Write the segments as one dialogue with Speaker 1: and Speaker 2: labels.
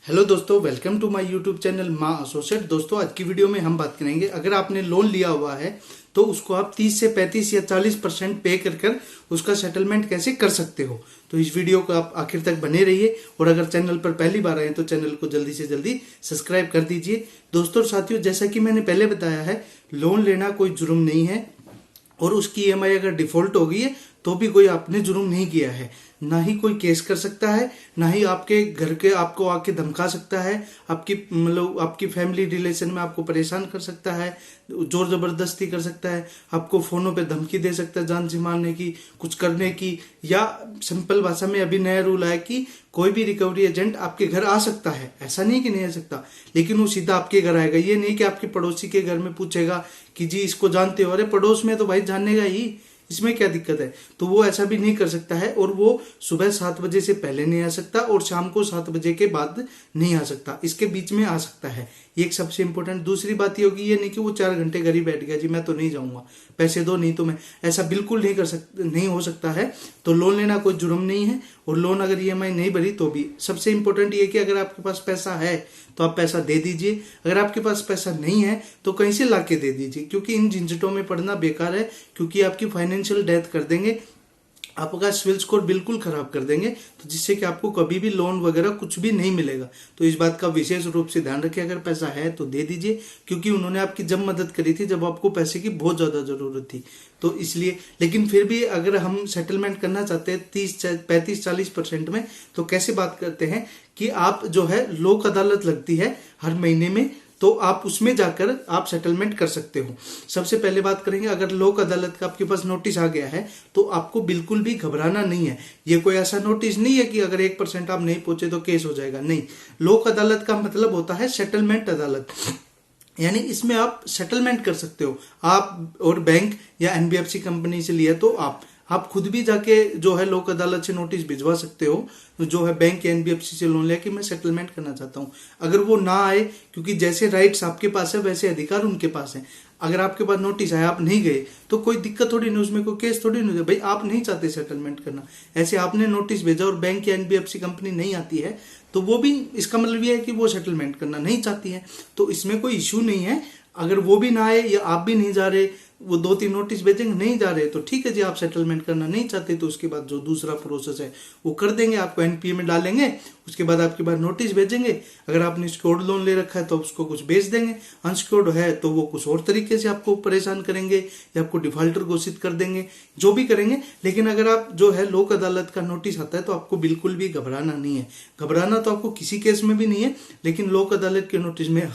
Speaker 1: Hello दोस्तों, welcome to my YouTube channel माँ associate. दोस्तों, आज की वीडियो में हम बात करेंगे, अगर आपने लोन लिया हुआ है तो उसको आप 30 से 35 या 40% पे कर उसका सेटलमेंट कैसे कर सकते हो। तो इस वीडियो को आप आखिर तक बने रहिए और अगर चैनल पर पहली बार आए तो चैनल को जल्दी से जल्दी सब्सक्राइब कर दीजिए। दोस्तों और साथियों, जैसा कि मैंने पहले बताया है, लोन लेना कोई जुर्म नहीं है और उसकी ईएमआई अगर डिफॉल्ट हो गई है तो भी कोई आपने जुर्म नहीं किया है। ना ही कोई केस कर सकता है, ना ही आपके घर के आपको आके धमका सकता है, आपकी मतलब आपकी फैमिली रिलेशन में आपको परेशान कर सकता है, जोर जबरदस्ती कर सकता है, आपको फोनों पे धमकी दे सकता है जान से मारने की, कुछ करने की। या सिंपल भाषा में अभी नया रूल है कि कोई भी रिकवरी एजेंट आपके घर आ सकता है, ऐसा नहीं कि नहीं आ सकता, लेकिन वो सीधा आपके घर आएगा। ये नहीं कि आपके पड़ोसी के घर में पूछेगा कि जी इसको जानते हो, अरे पड़ोस में तो भाई जानेगा ही, इसमें क्या दिक्कत है। तो वो ऐसा भी नहीं कर सकता है और वो सुबह 7 बजे से पहले नहीं आ सकता और शाम को 7 बजे के बाद नहीं आ सकता, इसके बीच में आ सकता है। ये एक सबसे इंपॉर्टेंट दूसरी बात ये होगी, ये नहीं कि वो 4 घंटे घर ही बैठ गया, जी मैं तो नहीं जाऊंगा, पैसे दो नहीं तो मैं, ऐसा बिल्कुल नहीं कर सकता, नहीं हो सकता है। तो लोन लेना कोई जुर्म नहीं है और लोन अगर ईएमआई नहीं भरी तो भी सबसे इंपॉर्टेंट ये कि अगर आपके पास पैसा है तो आप पैसा दे दीजिए, अगर आपके पास पैसा नहीं है तो कहीं से लाके दे दीजिए, क्योंकि इन झंझटों में पड़ना बेकार है, क्योंकि आपकी फाइनेंशियल डेथ कर देंगे, आपका सिविल स्कोर बिल्कुल खराब कर देंगे, तो जिससे कि आपको कभी भी लोन वगैरह कुछ भी नहीं मिलेगा। तो इस बात का विशेष रूप से ध्यान रखिए, अगर पैसा है तो दे दीजिए, क्योंकि उन्होंने आपकी जब मदद करी थी जब आपको पैसे की बहुत ज्यादा जरूरत थी, तो इसलिए। लेकिन फिर भी अगर हम सेटलमेंट करना चाहते हैं 30-35-40% में, तो कैसे बात करते हैं कि आप जो है लोक अदालत लगती है हर महीने में, तो आप उसमें जाकर आप सेटलमेंट कर सकते हो। सबसे पहले बात करेंगे, अगर लोक अदालत का आपके पास नोटिस आ गया है तो आपको बिल्कुल भी घबराना नहीं है। ये कोई ऐसा नोटिस नहीं है कि अगर 1% आप नहीं पहुंचे तो केस हो जाएगा, नहीं। लोक अदालत का मतलब होता है सेटलमेंट अदालत, यानी इसमें आप सेटलमेंट कर सकते हो। आप और बैंक या एनबीएफसी कंपनी से लिया तो आप खुद भी जाके जो है लोक अदालत से नोटिस भिजवा सकते हो, जो है बैंक या एनबीएफसी से लोन लिया कि मैं सेटलमेंट करना चाहता हूं। अगर वो ना आए, क्योंकि जैसे राइट्स आपके पास है वैसे अधिकार उनके पास है, अगर आपके पास नोटिस आया आप नहीं गए तो कोई दिक्कत थोड़ी नहीं, उसमें कोई केस थोड़ी नहीं, भाई आप नहीं चाहते सेटलमेंट करना, ऐसे आपने नोटिस भेजा और बैंक या एनबीएफसी कंपनी नहीं आती है तो वो भी इसका मतलब ये है कि वो सेटलमेंट करना नहीं चाहती है, तो इसमें कोई इश्यू नहीं है। अगर वो भी ना आए या आप भी नहीं जा रहे, वो 2-3 नोटिस भेजेंगे नहीं जा रहे, तो ठीक है जी, आप सेटलमेंट करना नहीं चाहते तो उसके बाद जो दूसरा प्रोसेस है वो कर देंगे, आपको एनपीए में डालेंगे, उसके बाद आपके पास नोटिस भेजेंगे। अगर आपने सिक्योर्ड लोन ले रखा है तो उसको कुछ भेज देंगे, अनसिक्योर्ड है तो वो कुछ और तरीके से आपको परेशान करेंगे या आपको डिफॉल्टर घोषित कर देंगे, जो भी करेंगे। लेकिन अगर आप जो है लोक अदालत का नोटिस आता है तो आपको बिल्कुल भी घबराना नहीं है। घबराना तो आपको किसी केस में भी नहीं है, लेकिन लोक अदालत के नोटिस में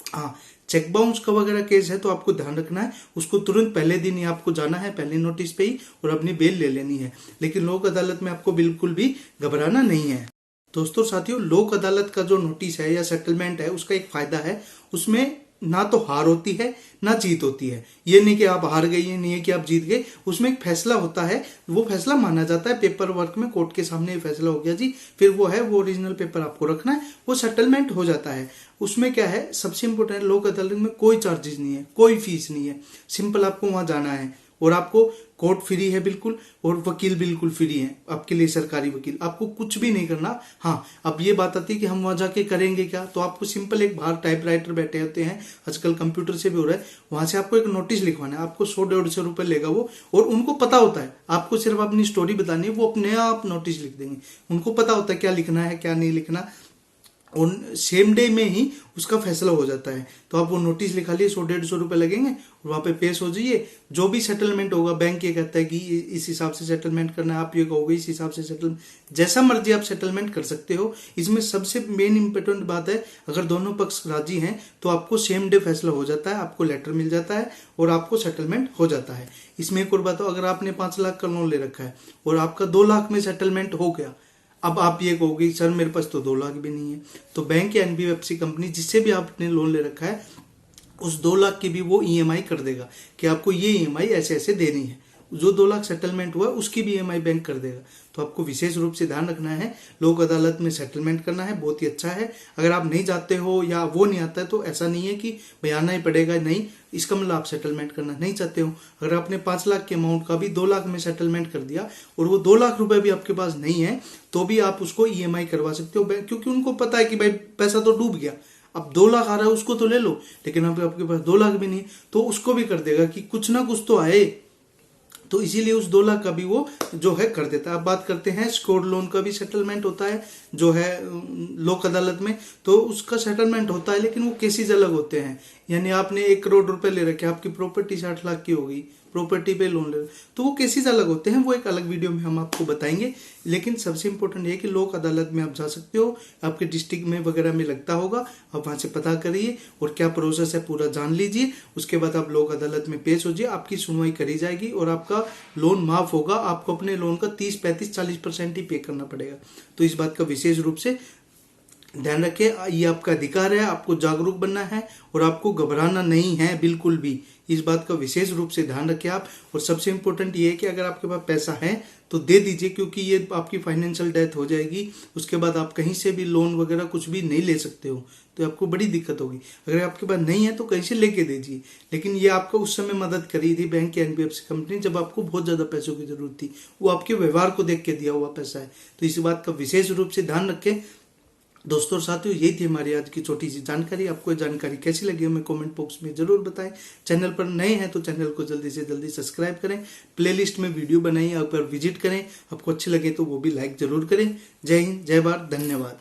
Speaker 1: हाँ, चेक बाउंस का वगैरह केस है तो आपको ध्यान रखना है, उसको तुरंत पहले दिन ही आपको जाना है, पहले नोटिस पे ही, और अपनी बेल ले लेनी है। लेकिन लोक अदालत में आपको बिल्कुल भी घबराना नहीं है। दोस्तों साथियों, लोक अदालत का जो नोटिस है या सेटलमेंट है उसका एक फायदा है, उसमें ना तो हार होती है ना जीत होती है। ये नहीं कि आप हार गए, ये नहीं है कि आप जीत गए, उसमें एक फैसला होता है, वो फैसला माना जाता है पेपर वर्क में, कोर्ट के सामने फैसला हो गया जी, फिर वो है, वो ओरिजिनल पेपर आपको रखना है, वो सेटलमेंट हो जाता है। उसमें क्या है, सबसे इंपॉर्टेंट, लोक अदालत में कोई चार्जेस नहीं है, कोई फीस नहीं है, सिंपल आपको वहां जाना है और आपको कोर्ट फ्री है बिल्कुल, और वकील बिल्कुल फ्री है आपके लिए, सरकारी वकील, आपको कुछ भी नहीं करना। हाँ, अब ये बात आती है कि हम वहां जाके करेंगे क्या, तो आपको सिंपल एक बाहर टाइपराइटर बैठे होते हैं, आजकल कंप्यूटर से भी हो रहा है, वहां से आपको एक नोटिस लिखवाना है, आपको 100-150 रुपए लेगा वो, और उनको पता होता है, आपको सिर्फ अपनी स्टोरी बतानी है, वो अपने आप नोटिस लिख देंगे, उनको पता होता है क्या लिखना है क्या नहीं लिखना, और सेम डे में ही उसका फैसला हो जाता है। तो आप वो नोटिस लिखा लिए, 100-150 रुपए लगेंगे और वहां पे पेश हो जाइए, जो भी सेटलमेंट होगा, बैंक ये कहता है कि इस हिसाब से सेटलमेंट करना है, आप ये कहोगे इस हिसाब से सेटलमेंट, जैसा मर्जी आप सेटलमेंट कर सकते हो। इसमें सबसे मेन इंपॉर्टेंट बात है, अगर दोनों पक्ष राजी हैं तो आपको सेम डे फैसला हो जाता है, आपको लेटर मिल जाता है और आपको सेटलमेंट हो जाता है। इसमें एक और बात हो, अगर आपने 5 लाख का लोन ले रखा है और आपका 2 लाख में सेटलमेंट हो गया, अब आप ये कहोगे सर मेरे पास तो 2 लाख भी नहीं है, तो बैंक या एनबीएफसी कंपनी जिससे भी आपने लोन ले रखा है उस 2 लाख की भी वो ईएमआई कर देगा कि आपको ये ईएमआई ऐसे ऐसे देनी है, जो 2 लाख सेटलमेंट हुआ उसकी भी ईएमआई बैंक कर देगा। तो आपको विशेष रूप से ध्यान रखना है, लोक अदालत में सेटलमेंट करना है, बहुत ही अच्छा है। अगर आप नहीं जाते हो या वो नहीं आता है तो ऐसा नहीं है कि भाई आना ही पड़ेगा, नहीं, इसका मतलब आप सेटलमेंट करना नहीं चाहते हो। अगर आपने 5 लाख के अमाउंट का भी 2 लाख में सेटलमेंट कर दिया और वो 2 लाख रुपए भी आपके पास नहीं है तो भी आप उसको ईएमआई करवा सकते हो, क्योंकि उनको पता है कि भाई पैसा तो डूब गया, अब 2 लाख आ रहा है उसको तो ले लो, लेकिन अब आपके पास 2 लाख भी नहीं तो उसको भी कर देगा कि कुछ ना कुछ तो आए, तो इसीलिए उस 2 लाख का भी वो जो है कर देता है। अब बात करते हैं स्कोर्ड लोन का भी सेटलमेंट होता है जो है लोक अदालत में, तो उसका सेटलमेंट होता है लेकिन वो केसेस अलग होते हैं। यानी आपने 1 करोड़ रुपए ले रखे, आपकी प्रॉपर्टी 60 लाख की हो गई, प्रॉपर्टी पे लोन ले, तो वो केसेस अलग होते हैं, वो एक अलग वीडियो में हम आपको बताएंगे। लेकिन सबसे इंपॉर्टेंट ये है कि लोक अदालत में आप जा सकते हो, आपके डिस्ट्रिक्ट में वगैरह में लगता होगा, आप वहां से पता करिए और क्या प्रोसेस है पूरा जान लीजिए। उसके बाद आप लोक अदालत में पेश हो जाइए, आपकी सुनवाई करी जाएगी और आपका लोन माफ होगा। आपको अपने लोन का 30, 35, 40% ही पे करना पड़ेगा। तो इस बात का विशेष रूप से ध्यान रखें, ये आपका अधिकार है, आपको जागरूक बनना है और आपको घबराना नहीं है बिल्कुल भी। इस बात का विशेष रूप से ध्यान रखें आप। और सबसे इंपॉर्टेंट ये है कि अगर आपके पास पैसा है तो दे दीजिए, क्योंकि ये आपकी फाइनेंशियल डेथ हो जाएगी, उसके बाद आप कहीं से भी लोन वगैरह कुछ भी नहीं ले सकते हो, तो आपको बड़ी दिक्कत होगी। अगर आपके पास नहीं है तो कहीं से लेके दीजिए, लेकिन ये आपको उस समय मदद करी थी बैंक या एनबीएफसी कंपनी जब आपको बहुत ज्यादा पैसों की जरूरत थी, वो आपके व्यवहार को देख के दिया हुआ पैसा है। तो इस बात का विशेष रूप से ध्यान रखें। दोस्तों और साथियों, यही थी हमारी आज की छोटी सी जानकारी। आपको ये जानकारी कैसी लगी हमें कमेंट बॉक्स में जरूर बताएं। चैनल पर नए हैं तो चैनल को जल्दी से जल्दी सब्सक्राइब करें, प्लेलिस्ट में वीडियो बनाइए, आप पर विजिट करें, आपको अच्छे लगे तो वो भी लाइक जरूर करें। जय हिंद, जय भारत, धन्यवाद।